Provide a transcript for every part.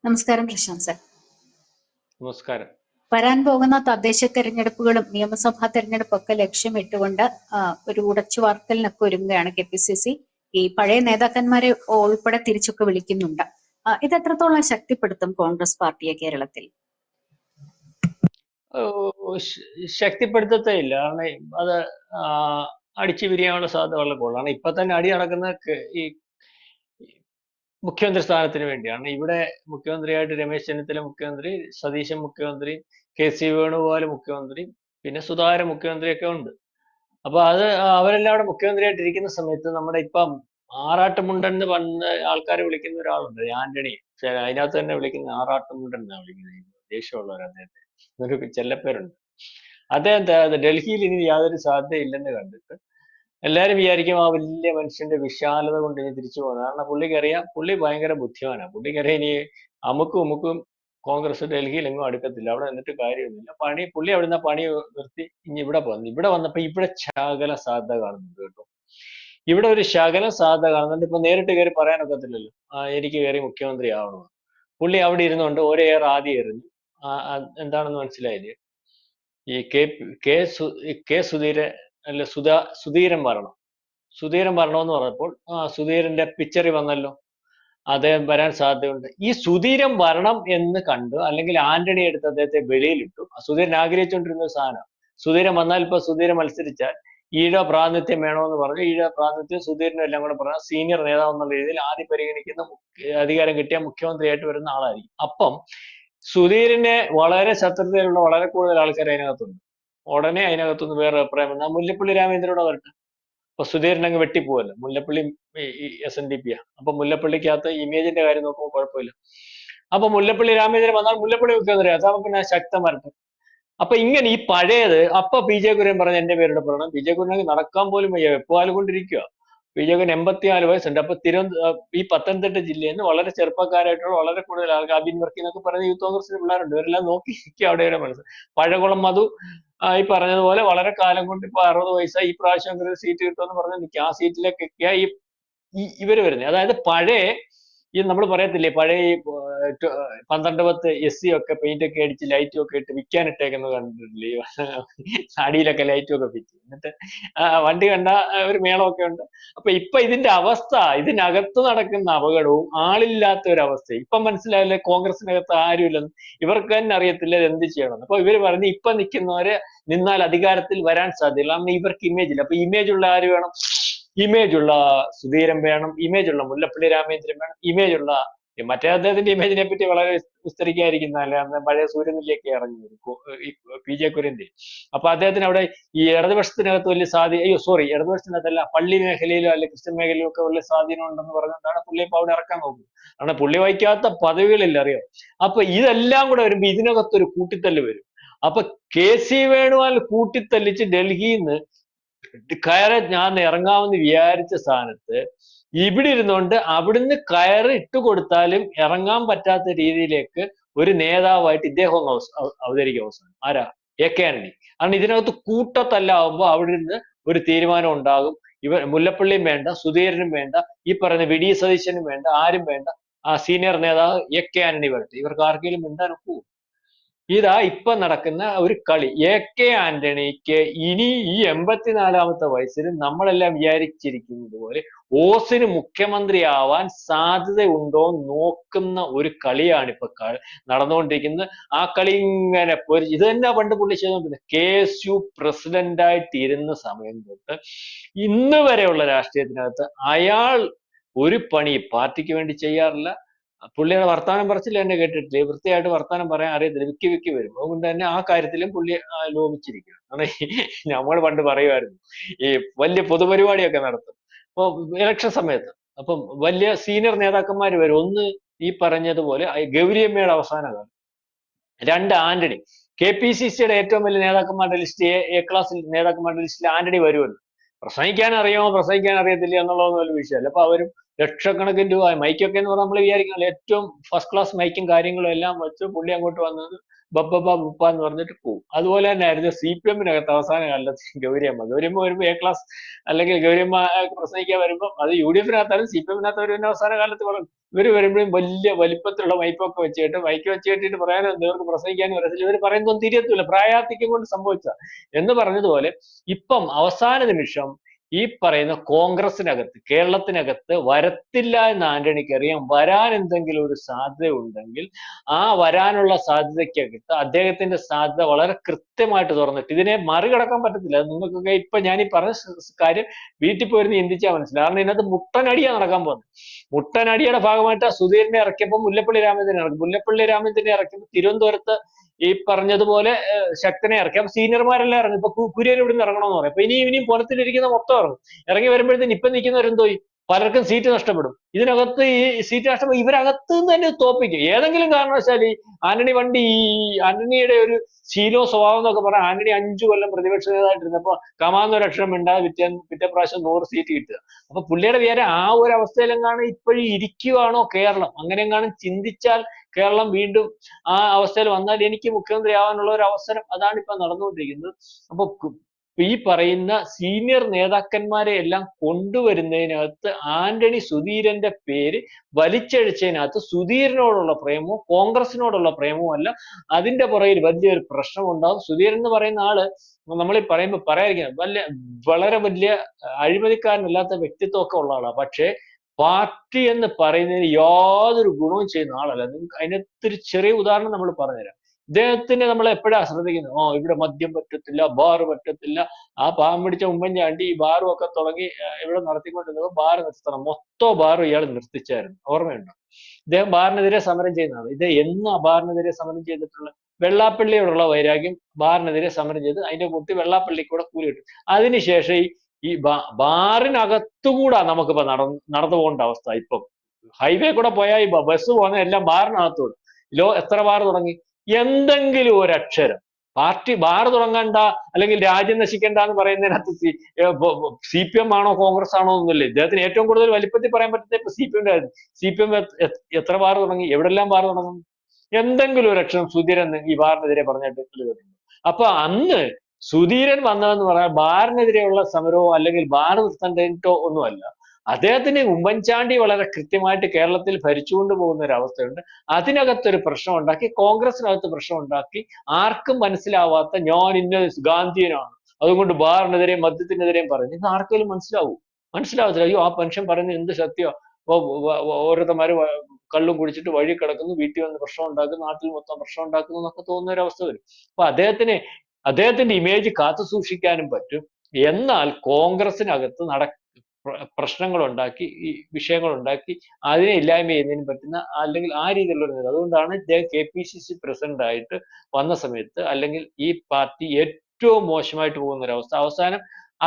നമസ്കാരം പ്രശാന്ത് സർ. നമസ്കാരം. വരാൻ പോകുന്ന തദ്ദേശ തെരഞ്ഞെടുപ്പുകളും നിയമസഭാ തെരഞ്ഞെടുപ്പൊക്കെ ലക്ഷ്യമിട്ടുകൊണ്ട് ഒരു ഉടച്ചുവാർക്കലിനൊക്കെ ഒരുങ്ങുകയാണ് KPCC. ഈ പഴയ നേതാക്കന്മാരെ ഉൾപ്പെടെ തിരിച്ചൊക്കെ വിളിക്കുന്നുണ്ട്. ഇത് എത്രത്തോളം ശക്തിപ്പെടുത്തും കോൺഗ്രസ് പാർട്ടിയെ കേരളത്തിൽ? ശക്തിപ്പെടുത്തത്തേ ഇല്ല. കാരണം അത് അടിച്ചു പിരിയാനുള്ള സാധ്യത വളരെ കൂടുതലാണ്. ഇപ്പൊ തന്നെ അടി നടക്കുന്ന ഈ മുഖ്യമന്ത്രി സ്ഥാനത്തിന് വേണ്ടിയാണ്. ഇവിടെ മുഖ്യമന്ത്രിയായിട്ട് രമേശ് ചെന്നിത്തല മുഖ്യമന്ത്രി, സതീശൻ മുഖ്യമന്ത്രി, KC വേണുഗോപാൽ മുഖ്യമന്ത്രി, പിന്നെ സുധാകരൻ മുഖ്യമന്ത്രിയൊക്കെ ഉണ്ട്. അപ്പൊ അത് അവരെല്ലാം അവിടെ മുഖ്യമന്ത്രിയായിട്ട് ഇരിക്കുന്ന സമയത്ത് നമ്മുടെ ഇപ്പം ആറാട്ടുമുണ്ടൻ എന്ന് പറഞ്ഞ ആൾക്കാരെ വിളിക്കുന്ന ഒരാളുണ്ട്, ആന്റണി. അതിനകത്ത് തന്നെ വിളിക്കുന്ന ആറാട്ടുമുണ്ടൻ എന്നാണ് വിളിക്കുന്നത്. ദേഷ്യമുള്ളവർ അദ്ദേഹത്തെ, ഒരു ചെല്ലപ്പേരുണ്ട്. അദ്ദേഹം ഡൽഹിയിൽ ഇനി യാതൊരു സാധ്യതയില്ലെന്ന് കണ്ടിട്ട് എല്ലാരും വിചാരിക്കും ആ വലിയ മനുഷ്യന്റെ വിശാലത കൊണ്ട് ഇനി തിരിച്ചു പോകുന്നത്. കാരണം പുള്ളിക്കറിയാം, പുള്ളി ഭയങ്കര ബുദ്ധിമാനാണ്. പുള്ളിക്കറിയാം ഇനി അമുക്കും കോൺഗ്രസ് ഡൽഹിയിൽ എങ്ങും അടുക്കത്തില്ല, അവിടെ നിന്നിട്ട് കാര്യമൊന്നുമില്ല. പുള്ളി അവിടുന്ന് പണി നിർത്തി ഇനി ഇവിടെ വന്നു. ഇവിടെ വന്നപ്പോ ഇവിടെ ശകല സാധ്യത കാണുന്നുണ്ട് കേട്ടോ. ഇവിടെ ഒരു ശകല സാധ്യത കാണുന്നുണ്ട്. ഇപ്പൊ നേരിട്ട് കയറി പറയാനൊക്കത്തില്ലല്ലോ എനിക്ക് കയറി മുഖ്യമന്ത്രി ആവണമെന്ന്. പുള്ളി അവിടെ ഇരുന്നുകൊണ്ട് ഒരേറെ ആദ്യം എറിഞ്ഞു. എന്താണെന്ന് മനസ്സിലായില്ലേ? ഈ കെ സുധീരൻ അല്ല സുധീരൻ വരണമെന്ന് പറഞ്ഞപ്പോൾ സുധീരന്റെ പിക്ചറി വന്നല്ലോ, അദ്ദേഹം വരാൻ സാധ്യതയുണ്ട്. ഈ സുധീരൻ വരണം എന്ന് കണ്ടു, അല്ലെങ്കിൽ ആന്റണി എടുത്ത് അദ്ദേഹത്തെ വെളിയിലിട്ടു. സുധീരൻ ആഗ്രഹിച്ചുകൊണ്ടിരുന്ന സാധനം. സുധീരൻ വന്നാൽ ഇപ്പൊ സുധീരൻ മത്സരിച്ചാൽ ഈഴ പ്രാതിനിധ്യം വേണമെന്ന് പറഞ്ഞു. ഈഴ പ്രാതിനിധ്യം സുധീരനും എല്ലാം കൂടെ പറഞ്ഞ സീനിയർ നേതാവ് എന്നുള്ള രീതിയിൽ ആദ്യം പരിഗണിക്കുന്ന അധികാരം കിട്ടിയ മുഖ്യമന്ത്രിയായിട്ട് വരുന്ന ആളായിരിക്കും. അപ്പം സുധീരനെ വളരെ ശത്രുതയിലുള്ള വളരെ കൂടുതൽ ആൾക്കാർ അതിനകത്തുണ്ട്. ഉടനെ അതിനകത്തുനിന്ന് വേറെ അഭിപ്രായം വന്നാൽ മുല്ലപ്പള്ളി രാമചന്ദ്രനോട് വരട്ടെ. അപ്പൊ സുധീരൻ അങ്ങ് വെട്ടിപ്പോവല്ലോ. മുല്ലപ്പള്ളി SNDP അപ്പൊ മുല്ലപ്പള്ളിക്കകത്ത് ഇമേജിന്റെ കാര്യം നോക്കുമ്പോൾ കുഴപ്പമില്ല. അപ്പൊ മുല്ലപ്പള്ളി രാമചന്ദ്രൻ വന്നാൽ മുല്ലപ്പള്ളി മുഖ്യമന്ത്രിയാണ്. അപ്പൊ പിന്നെ ശക്തം വരട്ടെ. അപ്പൊ ഇങ്ങനെ ഈ പഴയത് അപ്പൊ PJ കുര്യൻ പറഞ്ഞ എന്റെ പേരുടെ പറയണം. PJ കുര്യൻ നടക്കാൻ പോലും വയ്യ, വെപ്പാലുകൊണ്ടിരിക്കുക. PJ കുര്യൻ 84 വയസ്സുണ്ട്. അപ്പൊ ഈ പത്തനംതിട്ട ജില്ലയിൽ നിന്ന് വളരെ ചെറുപ്പക്കാരായിട്ടുള്ള വളരെ കൂടുതൽ ആൾക്കാർ, അബിൻ വർക്കി എന്നൊക്കെ പറയുന്ന യൂത്ത് കോൺഗ്രസിന്റെ പിള്ളേരുണ്ട്. ഇവരെല്ലാം നോക്കി അവിടെ മനസ്സ്. പഴകുളം മധു ഈ പറഞ്ഞതുപോലെ വളരെ കാലം കൊണ്ട് ഇപ്പൊ 60 വയസ്സായി, ഈ പ്രാവശ്യം ഒരു സീറ്റ് കിട്ടുമെന്ന് പറഞ്ഞ് നിൽക്കുക. ആ സീറ്റിലേക്കൊക്കെയാ ഇവര് വരുന്നത്. അതായത് പഴയ ഈ നമ്മൾ പറയത്തില്ലേ, പഴയ 12-10 SC ഒക്കെ പെയിന്റ് ഒക്കെ അടിച്ച് ലൈറ്റും ഒക്കെ ഇട്ട് വിൽക്കാനിട്ടേക്കുന്നത് കണ്ടിട്ടില്ലേ? അടിയിലൊക്കെ ലൈറ്റും ഒക്കെ ഫിറ്റ്, എന്നിട്ട് വണ്ടി കണ്ട ഒരു മേളമൊക്കെ ഉണ്ട്. അപ്പൊ ഇപ്പൊ ഇതിന്റെ അവസ്ഥ, ഇതിനകത്ത് നടക്കുന്ന അപകടവും ആളില്ലാത്ത ഒരു അവസ്ഥ ഇപ്പൊ മനസ്സിലായില്ലേ? കോൺഗ്രസിനകത്ത് ആരുമില്ലെന്ന് ഇവർക്ക് തന്നെ അറിയത്തില്ല എന്ത് ചെയ്യണമെന്ന്. അപ്പൊ ഇവര് പറഞ്ഞ് ഇപ്പൊ നിൽക്കുന്നവരെ നിന്നാൽ അധികാരത്തിൽ വരാൻ സാധ്യതയില്ല. കാരണം ഇവർക്ക് ഇമേജ് ഇല്ല. അപ്പൊ ഇമേജ് ഉള്ള ആര് വേണം? ഇമേജ് ഉള്ള സുധീരൻ വേണം, ഇമേജ് ഉള്ള മുല്ലപ്പള്ളി രാമചന്ദ്രൻ വേണം, ഇമേജ് ഉള്ള മറ്റേ അദ്ദേഹത്തിന്റെ ഇമേജിനെ പറ്റി വളരെ വിസ്തരിക്കാതിരിക്കുന്നതല്ലേ, അന്ന് പഴയ സൂര്യനിലേക്ക് ഇറങ്ങി വരും PJ കുര്യന്റെ. അപ്പൊ അദ്ദേഹത്തിന് അവിടെ ഈ ഇടതുപക്ഷത്തിനകത്ത് വലിയ ഇടതുപക്ഷത്തിനകത്തല്ല, പള്ളി മേഖലയിലോ അല്ലെങ്കിൽ ക്രിസ്ത്യൻ മേഖലയിലോ ഒക്കെ വലിയ സ്വാധീനം ഉണ്ടെന്ന് പറഞ്ഞുകൊണ്ടാണ് പുള്ളി ഇപ്പൊ അവിടെ ഇറക്കാൻ നോക്കുന്നത്. കാരണം പുള്ളി വഹിക്കാത്ത പദവികളില്ല, അറിയാം. അപ്പൊ ഇതെല്ലാം കൂടെ വരുമ്പോ ഇതിനകത്തൊരു കൂട്ടിത്തല്ല് വരും. അപ്പൊ KC വേണുഗോപാൽ കൂട്ടിത്തല്ലിച്ച് ഡൽഹിയിൽ നിന്ന് കയറി ഞാൻ ഇറങ്ങാമെന്ന് വിചാരിച്ച സ്ഥാനത്ത് ഇവിടെ ഇരുന്നുകൊണ്ട് അവിടുന്ന് കയറി ഇട്ട് കൊടുത്താലും ഇറങ്ങാൻ പറ്റാത്ത രീതിയിലേക്ക് ഒരു നേതാവായിട്ട് ഇദ്ദേഹം അവതരിക്കും അവസാനം. ആരാ? AK ആന്റണി. കാരണം ഇതിനകത്ത് കൂട്ടത്തല്ലാവുമ്പോ അവിടെ നിന്ന് ഒരു തീരുമാനം ഉണ്ടാകും. മുല്ലപ്പള്ളിയും വേണ്ട, സുധീരനും വേണ്ട, ഈ പറയുന്ന VD സതീശനും വേണ്ട, ആരും വേണ്ട, ആ സീനിയർ നേതാവ് AK ആന്റണി വരട്ടെ. ഇവർക്ക് ആർക്കെങ്കിലും മിണ്ടാൻ ഒക്കുമോ? ഇതാ ഇപ്പൊ നടക്കുന്ന ഒരു കളി. AK ആന്റണിക്ക് ഇനി ഈ 84-ാമത്തെ വയസ്സിൽ നമ്മളെല്ലാം വിചാരിച്ചിരിക്കുന്നത് പോലെ ഓസിന് മുഖ്യമന്ത്രിയാവാൻ സാധ്യതയുണ്ടോ നോക്കുന്ന ഒരു കളിയാണ് ഇപ്പൊ നടന്നുകൊണ്ടിരിക്കുന്നത്. ആ കളി ഇങ്ങനെ ഇത് തന്നെ പണ്ട് പുള്ളി ചെയ്തുകൊണ്ടിരുന്നത്. KSU പ്രസിഡന്റായിട്ട് ഇരുന്ന സമയം തൊട്ട് ഇന്ന് വരെയുള്ള രാഷ്ട്രീയത്തിനകത്ത് അയാൾ ഒരു പണി പാർട്ടിക്ക് വേണ്ടി ചെയ്യാറില്ല. പുള്ളിയുടെ വർത്താനം പറച്ചിൽ തന്നെ കേട്ടിട്ടില്ലേ? വൃത്തിയായിട്ട് വർത്താനം പറയാൻ അറിയത്തില്ല, വിക്കി വരും. അതുകൊണ്ട് തന്നെ ആ കാര്യത്തിലും പുള്ളി ലോപിച്ചിരിക്കുകയാണ്. നമ്മൾ പണ്ട് പറയുമായിരുന്നു, ഈ വലിയ പൊതുപരിപാടിയൊക്കെ നടത്തും അപ്പൊ ഇലക്ഷൻ സമയത്ത്, അപ്പം വലിയ സീനിയർ നേതാക്കന്മാർ വരും. ഒന്ന് ഈ പറഞ്ഞതുപോലെ ഗൗരിയമ്മയുടെ അവസാന കാലം, 2 ആന്റണി. KPCCയുടെ ഏറ്റവും വലിയ നേതാക്കന്മാരുടെ ലിസ്റ്റ്, എ ക്ലാസ് നേതാക്കന്മാരുടെ ലിസ്റ്റിൽ ആന്റണി വരുമല്ലോ. പ്രസംഗിക്കാൻ അറിയാമോ പ്രസംഗിക്കാൻ അറിയത്തില്ല എന്നുള്ളതൊന്നും ഒരു വിഷയമല്ല. അപ്പൊ അവരും ലക്ഷക്കണക്കിന് രൂപ മൈക്കൊക്കെ എന്ന് പറഞ്ഞാൽ നമ്മൾ വിചാരിക്കുന്നത് ഏറ്റവും ഫസ്റ്റ് ക്ലാസ് മൈക്കും കാര്യങ്ങളും എല്ലാം വെച്ച് പുള്ളി അങ്ങോട്ട് വന്നത് ബുപ്പ എന്ന് പറഞ്ഞിട്ട് പോകും. അതുപോലെ തന്നെ ആയിരുന്നു CPM-നകത്ത് അവസാന കാലത്ത് ഗൗരിയമ്മ വരുമ്പോൾ A ക്ലാസ് അല്ലെങ്കിൽ ഗൗരിയമ്മ പ്രസംഗിക്കാൻ വരുമ്പോൾ അത് UDF-നകത്താലും CPM-നകത്ത് വരുന്ന അവസാന കാലത്ത് ഇവര് വരുമ്പോഴും വലിയ വലിപ്പത്തിലുള്ള മൈക്കൊക്കെ വെച്ചിട്ട് മൈക്ക് വെച്ച് കെട്ടിയിട്ട് പറയാനും ഇവർക്ക് പ്രസംഗിക്കാനും വരത്തില്ല. ഇവർ പറയുന്നതൊന്നും തിരിയത്തില്ല, പ്രായാധിക്യം കൊണ്ട് സംഭവിച്ച എന്ന് പറഞ്ഞതുപോലെ ഇപ്പം അവസാന നിമിഷം ഈ പറയുന്ന കോൺഗ്രസിനകത്ത് കേരളത്തിനകത്ത് വരത്തില്ല എന്ന് ആന്റണിക്ക് അറിയാം. വരാൻ എന്തെങ്കിലും ഒരു സാധ്യത ഉണ്ടെങ്കിൽ ആ വരാനുള്ള സാധ്യതയ്ക്കകത്ത് അദ്ദേഹത്തിന്റെ സാധ്യത വളരെ കൃത്യമായിട്ട് തുറന്നിട്ട് ഇതിനെ മറികടക്കാൻ പറ്റത്തില്ല. അത് നിങ്ങൾക്കൊക്കെ ഇപ്പൊ ഞാൻ ഈ പറഞ്ഞ കാര്യം വീട്ടിൽ പോയിരുന്ന് ചിന്തിച്ചാൽ മനസ്സിലാവും. കാരണം ഇതിനകത്ത് മുട്ടനടിയാണ് നടക്കാൻ പോകുന്നത്. മുട്ടനടിയുടെ ഭാഗമായിട്ട് സുധീരനെ ഇറക്കിയപ്പോൾ മുല്ലപ്പള്ളി രാമചന്ദ്രനെ ഇറക്കി. മുല്ലപ്പള്ളി രാമചന്ദ്രനെ ഇറക്കിയപ്പോൾ തിരുവനന്തപുരത്ത് ഈ പറഞ്ഞതുപോലെ ശക്തനെ ഇറക്കി. അപ്പൊ സീനിയർമാരെല്ലാം ഇറങ്ങി. ഇപ്പൊ കുര്യൻ ഇവിടുന്ന് ഇറങ്ങണമെന്ന് പറയും. അപ്പൊ ഇനിയും പുറത്തിലിരിക്കുന്ന മൊത്തം ഇറങ്ങും. ഇറങ്ങി വരുമ്പോഴത്തേന് ഇപ്പൊ നിൽക്കുന്നവരെന്തോയി, പലർക്കും സീറ്റ് നഷ്ടപ്പെടും. ഇതിനകത്ത് ഈ സീറ്റ് നഷ്ടപ്പെടും, ഇവരകത്ത് നിന്ന് തന്നെ തോപ്പിക്കും. ഏതെങ്കിലും കാരണവശാൽ ഈ ആന്റണിയുടെ ഒരു ശീലവും സ്വഭാവം എന്നൊക്കെ പറഞ്ഞാൽ ആന്റണി 5 കൊല്ലം പ്രതിപക്ഷ നേതാവായിട്ടിരുന്നപ്പോ കമാന്നൊരു അക്ഷരം മിണ്ടാതെ പിറ്റേ പ്രാവശ്യം 100 സീറ്റ് കിട്ടുക. അപ്പൊ പുള്ളിയുടെ വിചാരം ആ ഒരു അവസ്ഥയിലെങ്ങാണ് ഇപ്പോഴും ഇരിക്കുവാണോ കേരളം, അങ്ങനെയെങ്ങാനും ചിന്തിച്ചാൽ കേരളം വീണ്ടും ആ അവസ്ഥയിൽ വന്നാൽ എനിക്ക് മുഖ്യമന്ത്രി ആവാനുള്ള ഒരു അവസരം, അതാണ് ഇപ്പൊ നടന്നുകൊണ്ടിരിക്കുന്നത്. അപ്പൊ ഈ പറയുന്ന സീനിയർ നേതാക്കന്മാരെ എല്ലാം കൊണ്ടുവരുന്നതിനകത്ത് ആന്റണി സുധീരന്റെ പേര് വലിച്ചഴിച്ചതിനകത്ത് സുധീരനോടുള്ള പ്രേമവും കോൺഗ്രസിനോടുള്ള പ്രേമവും അല്ല, അതിന്റെ പുറകിൽ വലിയൊരു പ്രശ്നം ഉണ്ടാവും. സുധീരൻ എന്ന് പറയുന്ന ആള് നമ്മൾ ഈ പറയുമ്പോൾ പറയാതിരിക്കുന്നത് വളരെ വലിയ അഴിമതിക്കാരനല്ലാത്ത വ്യക്തിത്വമൊക്കെ ഉള്ള ആളാണ്. പക്ഷേ പാർട്ടി എന്ന് പറയുന്നതിന് യാതൊരു ഗുണവും ചെയ്യുന്ന ആളല്ല. നിങ്ങൾക്ക് അതിനകത്തൊരു ചെറിയ ഉദാഹരണം നമ്മൾ പറഞ്ഞുതരാം. ഇദ്ദേഹത്തിന് നമ്മൾ എപ്പോഴാ ശ്രദ്ധിക്കുന്നത്, ഇവിടെ മദ്യം പറ്റത്തില്ല, ബാർ പറ്റത്തില്ല. ആ പാവം പിടിച്ച ഉമ്മൻചാണ്ടി ഈ ബാറും ഒക്കെ തുടങ്ങി ഇവിടെ നടത്തിക്കൊണ്ടിരുന്നപ്പോൾ ബാർ നിർത്തണം, മൊത്തം ബാറും ഇയാൾ നിർത്തിച്ചായിരുന്നു, ഓർമ്മയുണ്ടോ? ഇദ്ദേഹം ബാറിനെതിരെ സമരം ചെയ്യുന്നതാണ്. ഇത് എന്നാ ബാറിനെതിരെ സമരം ചെയ്തിട്ടുള്ളത്? വെള്ളാപ്പള്ളിയോടുള്ള വൈരാഗ്യം ബാറിനെതിരെ സമരം ചെയ്ത് അതിന്റെ കുട്ടി വെള്ളാപ്പള്ളിക്ക് കൂടെ കൂലി കിട്ടും. അതിനുശേഷം ഈ ബാറിനകത്തുകൂടാ നമുക്കിപ്പോ നടന്നു പോകേണ്ട അവസ്ഥ. ഇപ്പം ഹൈവേ കൂടെ പോയാൽ ഈ ബസ് പോകുന്ന എല്ലാം ബാറിനകത്തൂടെ. എത്ര ബാർ തുടങ്ങി? എന്തെങ്കിലും ഒരു അക്ഷരം പാർട്ടി ബാർ തുടങ്ങണ്ട അല്ലെങ്കിൽ രാജ്യം നശിക്കണ്ട എന്ന് പറയുന്നതിനകത്ത് CPM ആണോ കോൺഗ്രസ് ആണോ എന്നല്ലേ. ഇദ്ദേഹത്തിന് ഏറ്റവും കൂടുതൽ വലിപ്പത്തിൽ പറയാൻ പറ്റുന്നത് ഇപ്പൊ CPM എത്ര ബാർ തുടങ്ങി, എവിടെല്ലാം ബാർ തുടങ്ങുന്നു? എന്തെങ്കിലും ഒരു അക്ഷരം സുധീരൻ ഈ ബാറിനെതിരെ പറഞ്ഞിട്ട് കേട്ടിട്ടുണ്ട്? അപ്പൊ അന്ന് സുധീരൻ വന്നതെന്ന് പറഞ്ഞാൽ ബാറിനെതിരെയുള്ള സമരമോ അല്ലെങ്കിൽ ബാർ നിർത്തേണ്ടോ ഒന്നുമല്ല. അദ്ദേഹത്തിന് ഉമ്മൻചാണ്ടി വളരെ കൃത്യമായിട്ട് കേരളത്തിൽ ഭരിച്ചുകൊണ്ട് പോകുന്ന ഒരു അവസ്ഥയുണ്ട്. അതിനകത്തൊരു പ്രശ്നം ഉണ്ടാക്കി, കോൺഗ്രസിനകത്ത് പ്രശ്നം ഉണ്ടാക്കി, ആർക്കും മനസ്സിലാവാത്ത ഞാൻ ഇന്ന ഗാന്ധിയനാണ്, അതുകൊണ്ട് ബാറിനെതിരെയും മദ്യത്തിനെതിരെയും പറയുന്നത് ഇത് ആർക്കെങ്കിലും മനസ്സിലാവത്തില്ല. അയ്യോ, ആ മനുഷ്യൻ പറയുന്നത് എന്ത് സത്യമാണ്. ഓരോരുത്തന്മാര് കള്ളും കുടിച്ചിട്ട് വഴി കിടക്കുന്നു, വീട്ടിൽ വന്ന് പ്രശ്നം ഉണ്ടാക്കുന്നു, നാട്ടിൽ മൊത്തം പ്രശ്നം ഉണ്ടാക്കുന്നു എന്നൊക്കെ തോന്നുന്ന ഒരു അവസ്ഥ വരും. അപ്പൊ അദ്ദേഹത്തിന്റെ ഇമേജ് കാത്തു സൂക്ഷിക്കാനും പറ്റും. എന്നാൽ കോൺഗ്രസിനകത്ത് പ്രശ്നങ്ങൾ ഉണ്ടാക്കി, ഈ വിഷയങ്ങൾ ഉണ്ടാക്കി അതിനെ ഇല്ലായ്മ ചെയ്യുന്നതിന് പറ്റുന്ന അല്ലെങ്കിൽ ആ രീതിയിലുള്ള ഒരു നേതാവ്. അതുകൊണ്ടാണ് ഇദ്ദേഹം KPCC പ്രസിഡന്റ് ആയിട്ട് വന്ന സമയത്ത് അല്ലെങ്കിൽ ഈ പാർട്ടി ഏറ്റവും മോശമായിട്ട് പോകുന്ന ഒരു അവസ്ഥ, അവസാനം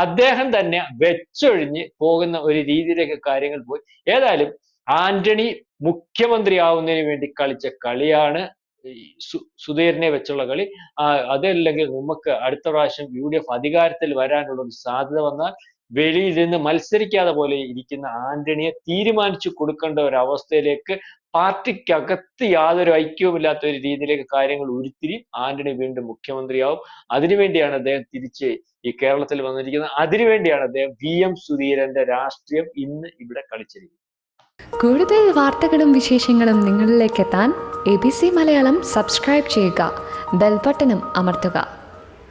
അദ്ദേഹം തന്നെ വെച്ചൊഴിഞ്ഞ് പോകുന്ന ഒരു രീതിയിലേക്ക് കാര്യങ്ങൾ പോയി. ഏതായാലും ആന്റണി മുഖ്യമന്ത്രി ആവുന്നതിന് വേണ്ടി കളിച്ച കളിയാണ് സുധീരനെ വെച്ചുള്ള കളി. അതല്ലെങ്കിൽ നമുക്ക് അടുത്ത പ്രാവശ്യം UDF അധികാരത്തിൽ വരാനുള്ള ഒരു സാധ്യത വന്നാൽ വെളിയിൽ നിന്ന് മത്സരിക്കാതെ പോലെ ഇരിക്കുന്ന ആന്റണിയെ തീരുമാനിച്ചു കൊടുക്കേണ്ട ഒരു അവസ്ഥയിലേക്ക് പാർട്ടിക്കകത്ത് യാതൊരു ഐക്യവുമില്ലാത്ത ഒരു രീതിയിലേക്ക് കാര്യങ്ങൾ ഉരുത്തിരി ആന്റണി വീണ്ടും മുഖ്യമന്ത്രിയാവും. അതിനുവേണ്ടിയാണ് അദ്ദേഹം തിരിച്ച് ഈ കേരളത്തിൽ വന്നിരിക്കുന്നത്. അതിനുവേണ്ടിയാണ് അദ്ദേഹം VM സുധീരന്റെ രാഷ്ട്രീയം ഇന്ന് ഇവിടെ കളിച്ചിരിക്കുന്നത്. കൂടുതൽ വാർത്തകളും വിശേഷങ്ങളും നിങ്ങളിലേക്ക് എത്താൻ ABC മലയാളം സബ്സ്ക്രൈബ് ചെയ്യുക, ബെൽ ബട്ടണും അമർത്തുക.